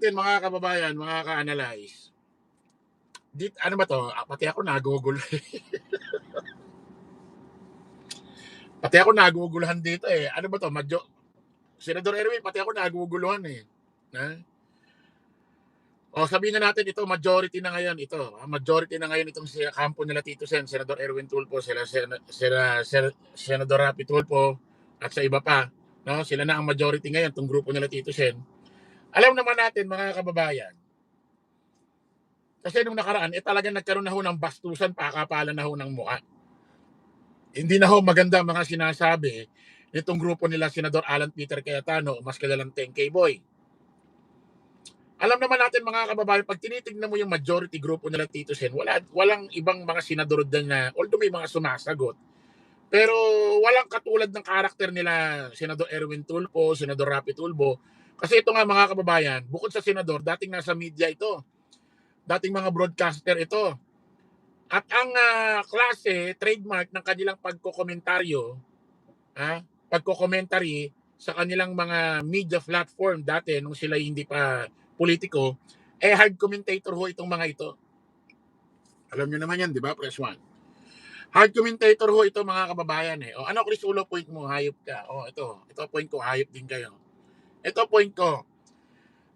natin mga kababayan, mga ka-analyze. Ano ba 'to? Pati ako naguguluhan. Pati ako naguguluhan dito eh. Ano ba 'to? Senador Erwin, pati ako naguguluhan eh. Ha? O sabihin na natin ito, majority na ngayon ito. Majority na ngayon itong kampo nila Tito Sen, Senador Erwin Tulfo, Senador Rapi Tulfo, at sa iba pa. No? Sila na ang majority ngayon, itong grupo nila Tito Sen. Alam naman natin mga kababayan, kasi nung nakaraan, talagang nagkaroon na ho ng bastusan, pakapalan na ho ng mukha. Hindi na ho maganda mga sinasabi nitong grupo nila Senador Alan Peter Cayetano, mas kilalang 10K Boy. Alam naman natin mga kababayan, pag tinitignan mo yung majority grupo nila Tito Sen, walang ibang mga senador din na, although may mga sumasagot, pero walang katulad ng karakter nila Senador Erwin Tulfo, Senador Rapi Tulfo. Kasi ito nga mga kababayan, bukod sa senador, dating nasa media ito, dating mga broadcaster ito. At ang klase, trademark ng kanilang pagkokomentaryo, pagko-commentary sa kanilang mga media platform dati nung sila hindi pa politiko, hard commentator ho itong mga ito. Alam niyo naman yan, di ba, press one? Hard commentator ho ito mga kababayan eh. O ano, Chris Ulo, point mo, hayop ka. O ito point ko, hayop din kayo. Ito point ko.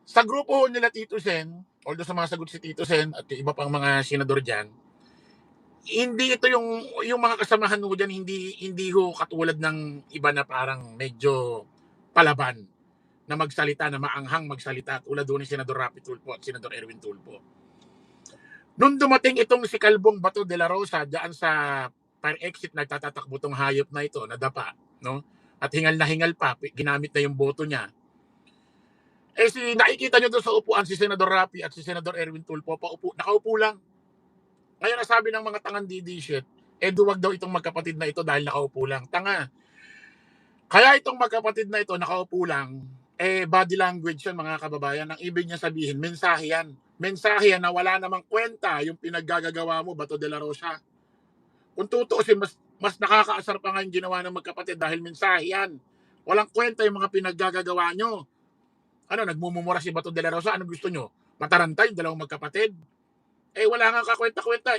Sa grupo ho nila Tito Sen, although sumasagot si Tito Sen at iba pang mga senador dyan, hindi ito yung mga kasamahan mo diyan, hindi ho katulad ng iba na parang medyo palaban na magsalita, na maanghang magsalita tulad doon ni Senador Rapi Tulfo at Senador Erwin Tulfo. Nung dumating itong si Calbong Bato de la Rosa diyan sa fire exit, nagtatatakbo tong hayop na ito, nadapa, no? At hingal na hingal pa, ginamit na yung boto niya. Nakikita niyo doon sa upuan si Senador Rapi at si Senador Erwin Tulfo, nakaupo lang. Ngayon nasabi ng mga tangang DD shit, duwag daw itong magkapatid na ito dahil nakaupo lang. Tanga. Kaya itong magkapatid na ito nakaupo lang, body language yan mga kababayan. Ang ibig niya sabihin, mensahe yan. Mensahe yan na wala namang kwenta yung pinaggagawa mo, Bato de la Rosa. Kung tutuusin, mas nakakaasar pa nga yung ginawa ng magkapatid dahil mensahe yan. Walang kwenta yung mga pinaggagawa nyo. Ano, nagmumumura si Bato de la Rosa? Ano gusto nyo? Mataranta yung dalawang magkapatid? Wala nga kakwenta-kwenta.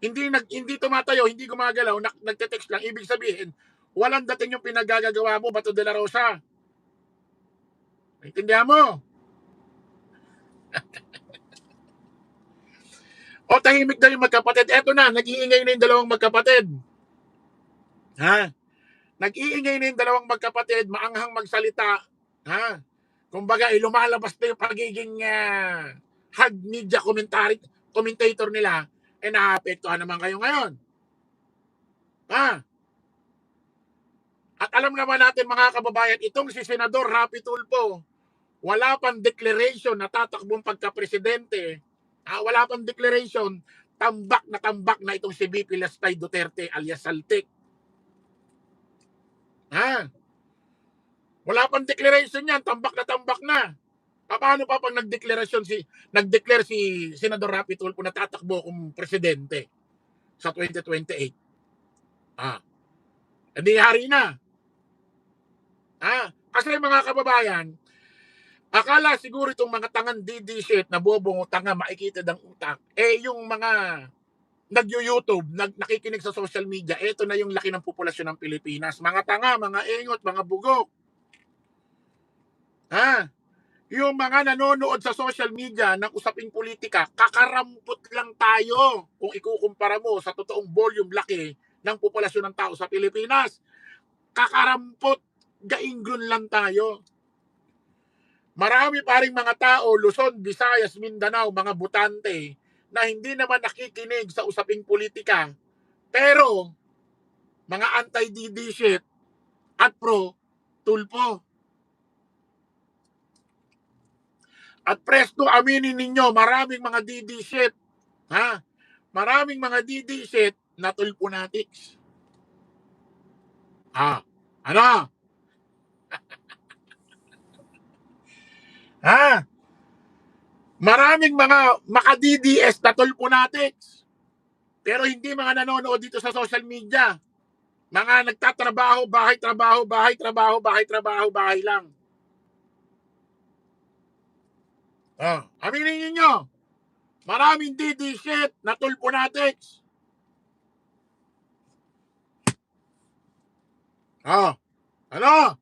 Hindi tumatayo, hindi gumagalaw, nagte-text lang. Ibig sabihin, walang dating yung pinagagagawa mo, Bato de la Rosa. Intindihan mo? O tahimik na yung magkapatid. Eto na, nag-iingay na yung dalawang magkapatid. Nag-iingay na yung dalawang magkapatid, maanghang magsalita. Kumbaga, lumalabas na yung pagiging hard media commentator nila, naapektuhan naman kayo ngayon. At alam naman natin mga kababayan, itong si Senador Rapi Tulfo, wala pang declaration na tatakbong pagka-presidente. Wala pang declaration, tambak na itong si VP Lastay Duterte alias Saltik. Wala pang declaration yan, tambak na. Paano pa pag nagdeclare si Senador Rapi Tulfo na tatakbo kung presidente sa 2028? Hindi hari na. Kasi mga kababayan, akala siguro itong mga tangang DD shit na bobong tanga makikita ng utak, yung mga nag-YouTube, nakikinig sa social media, ito na yung laki ng populasyon ng Pilipinas. Mga tanga, mga engot, mga bugok. Yung mga nanonood sa social media ng usaping politika, kakarampot lang tayo kung ikukumpara mo sa totoong volume laki ng populasyon ng tao sa Pilipinas. Kakarampot, gaingron lang tayo. Marami pa ring mga tao, Luzon, Visayas, Mindanao, mga butante, na hindi naman nakikinig sa usaping politika, pero mga anti-DD shit at pro Tulfo. At presto, aminin ninyo, maraming mga DD shit, maraming mga DD shit na Tulfonatics. Ano? Maraming mga maka-DDS na Tulfonatics. Pero hindi mga nanonood dito sa social media. Mga nagtatrabaho, bahay lang. Aminin ninyo, maraming DD shit na tulponatics. Ano?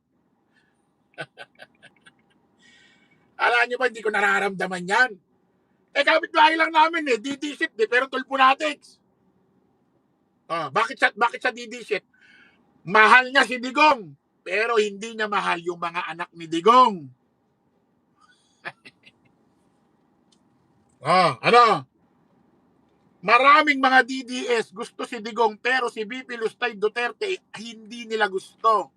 Alam nyo ba, hindi ko nararamdaman yan? Kapit-bahay lang namin DD shit pero tulponatics. Bakit sa DD shit? Mahal niya si Digong, pero hindi niya mahal yung mga anak ni Digong. Ano? Maraming mga DDS gusto si Digong, pero si VP Lustay Duterte hindi nila gusto.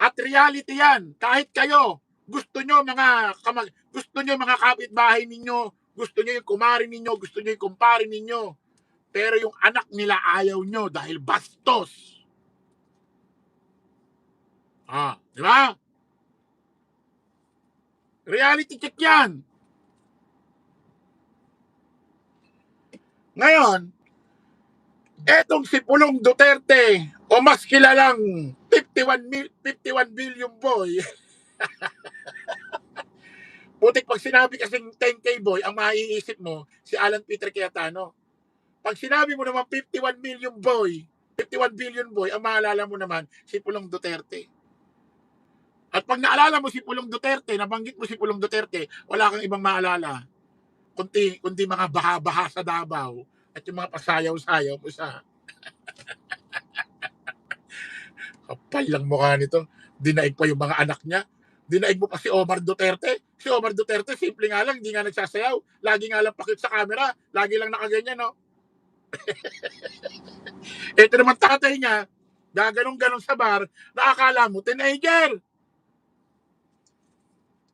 At reality yan. Kahit kayo, gusto nyo mga kapitbahay ninyo, gusto nyo yung kumari ninyo, gusto nyo yung kumpare ninyo, pero yung anak nila ayaw nyo dahil bastos. Di ba? Reality check yan. Ngayon, etong si Pulong Duterte, o mas kilalang 51 billion boy, putik pag sinabi kasing 10K boy, ang maiisip mo, si Alan Peter Cayetano. Pag sinabi mo naman 51 billion boy, ang maalala mo naman, si Pulong Duterte. At pag naalala mo si Pulong Duterte, nabanggit mo si Pulong Duterte, wala kang ibang maalala, kundi mga baha-baha sa Davao at yung mga pasayaw-sayaw mo sa kapal lang mukha nito. Dinaig pa yung mga anak niya. Dinaig mo pa si Omar Duterte. Si Omar Duterte, simple nga lang, hindi nga nagsasayaw. Lagi nga lang pakit sa camera. Lagi lang nakaganyan, no? Ito naman tatay niya, gaganong-ganong sa bar, nakakala mo, teenager.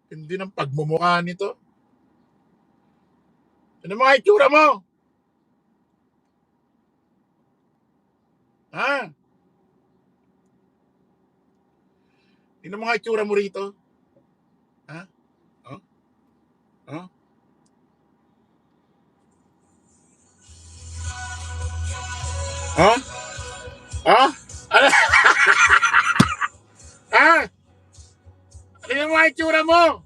Hindi ng pagmumukha nito. Ano mga itsura mo? Ano mga itsura mo rito? Oh? Ano? Ano yung mga itsura mo?